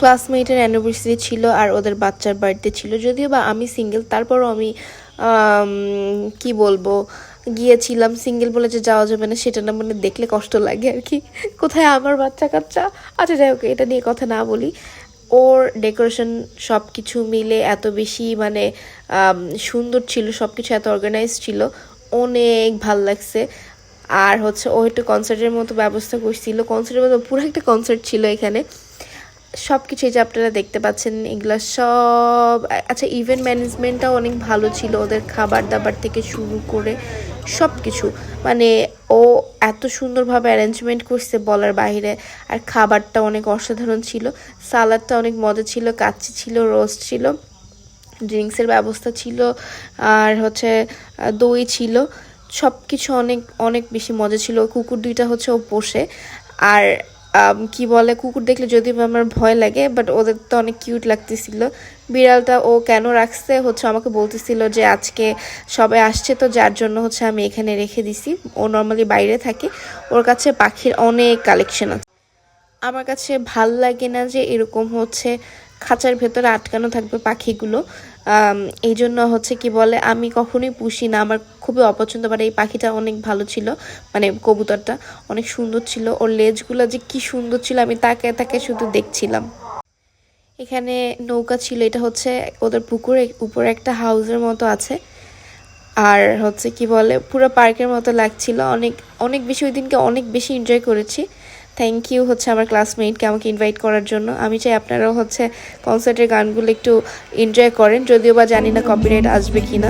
ক্লাসমেটের anniversary ছিল আর ওদের বাচ্চার বার্থডে ছিল। যদিও বা আমি সিঙ্গেল, তারপরও আমি কি বলবো, গিয়েছিলাম। সিঙ্গেল বলে যে যাওয়া যাবে না সেটা না, মানে দেখলে কষ্ট লাগে আর কি। কোথায় আমার বাচ্চা কাচ্চা, আচ্ছা যাই হোক, এটা নিয়ে কথা না বলি। ওর ডেকোরেশন সব কিছু মিলে এত বেশি মানে সুন্দর ছিল, সব কিছু এত অর্গানাইজ ছিল, অনেক ভাল লাগছে। আর হচ্ছে ও একটু কনসার্টের মতো ব্যবস্থা করছিল, কনসার্টের মতো পুরো একটা কনসার্ট ছিল এখানে। সব কিছু এই যে আপনারা দেখতে পাচ্ছেন এগুলো সব। আচ্ছা, ইভেন্ট ম্যানেজমেন্টটাও অনেক ভালো ছিল, ওদের খাবার দাবার থেকে শুরু করে সব কিছু, মানে ও এত সুন্দরভাবে অ্যারেঞ্জমেন্ট করছে বলার বাইরে। আর খাবারটা অনেক অসাধারণ ছিল, সালাডটা অনেক মজা ছিল, কাচ্চি ছিল, রোস্ট ছিল, ড্রিঙ্কসের ব্যবস্থা ছিল, আর হচ্ছে দই ছিল, সব কিছু অনেক অনেক বেশি মজা ছিল। কুকুর দুইটা হচ্ছে ও পোষে। আর কি বলে, কুকুর দেখলে যদিও আমার ভয় লাগে, বাট ওদের তো অনেক কিউট লাগতেছিল। বিড়ালটা ও কেন রাখছে হচ্ছে আমাকে বলতেছিল যে আজকে সবাই আসছে তো, যার জন্য হচ্ছে আমি এখানে রেখে দিছি। ও নর্মালি বাইরে থাকে, ওর কাছে পাখির অনেক কালেকশন আছে। আমার কাছে ভাল লাগে না যে এরকম হচ্ছে খাঁচার ভেতরে আটকানো থাকবে পাখিগুলো। এই জন্য হচ্ছে কি বলে, আমি কখনোই পুষি না, আমার খুবই অপছন্দ। বাট এই পাখিটা অনেক ভালো ছিল, মানে কবুতরটা অনেক সুন্দর ছিল, ওর লেজগুলো যে কি সুন্দর ছিল, আমি তাকে তাকে শুধু দেখছিলাম। এখানে নৌকা ছিল, এটা হচ্ছে ওদের পুকুরের উপরে একটা হাউসের মতো আছে। আর হচ্ছে কি বলে, পুরো পার্কের মতো লাগছিল, অনেক অনেক বেশি, ওই দিনকে অনেক বেশি এনজয় করেছি। থ্যাংক ইউ হচ্ছে আমার ক্লাসমেটকে আমাকে ইনভাইট করার জন্য। আমি চাই আপনারাও হচ্ছে কনসার্টের গানগুলো একটু এনজয় করেন, যদিও বা জানি না কপিরাইট আসবে কিনা।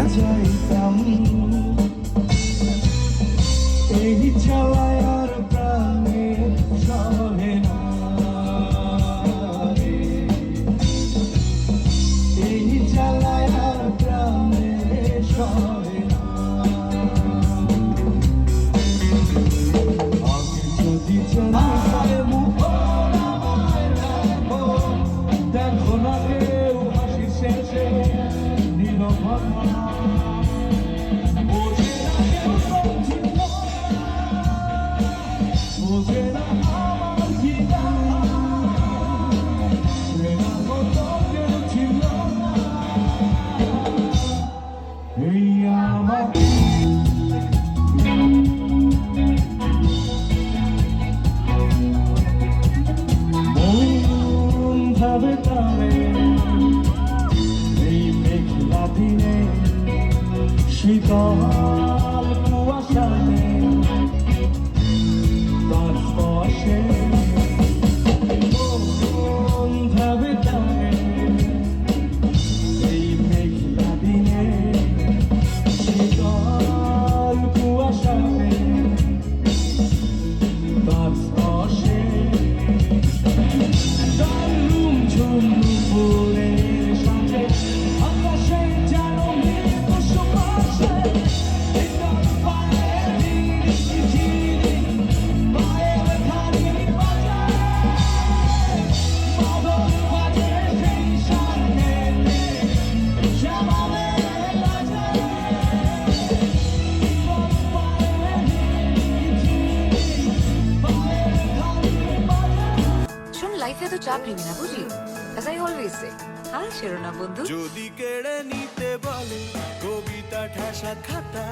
যদি কেড়ে নিতে বলে কবিতা ঠাসা খাতা,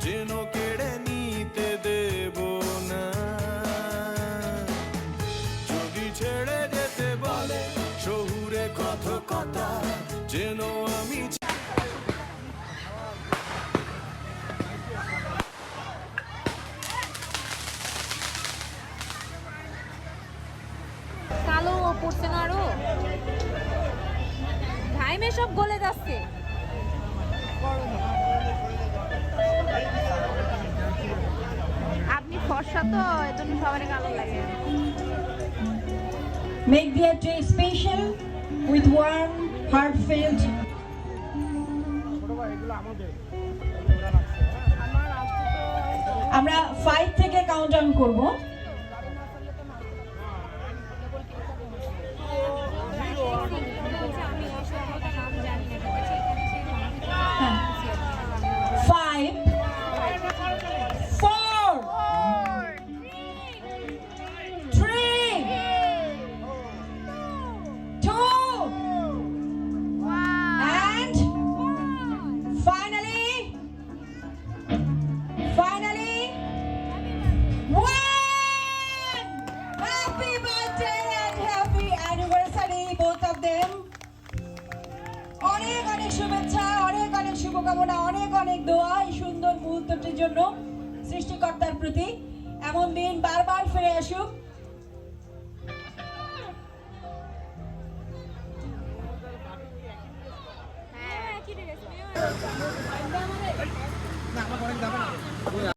যেন কেড়ে নিতে দেব না। যদি ছেড়ে যেতে বলে শহুরে কথকতা, যেন আমি কালো পড়ছে না আরো, টাইমে সব গলে যাচ্ছে। আপনি ফর্সা তো, এজন্য সবারই কালো লাগে। Make their day special with warm, heartfelt. আমরা 5 থেকে কাউন্টডাউন করব। 5, 4, 3, One! Happy birthday and happy anniversary, both of them. অনেক অনেক শুভেচ্ছা, অনেক অনেক শুভকামনা, অনেক অনেক দোয়া এই সুন্দর মুহূর্তটির জন্য সৃষ্টিকর্তার প্রতি। এমন দিন বারবার ফিরে আসুক। হ্যাঁ কি রে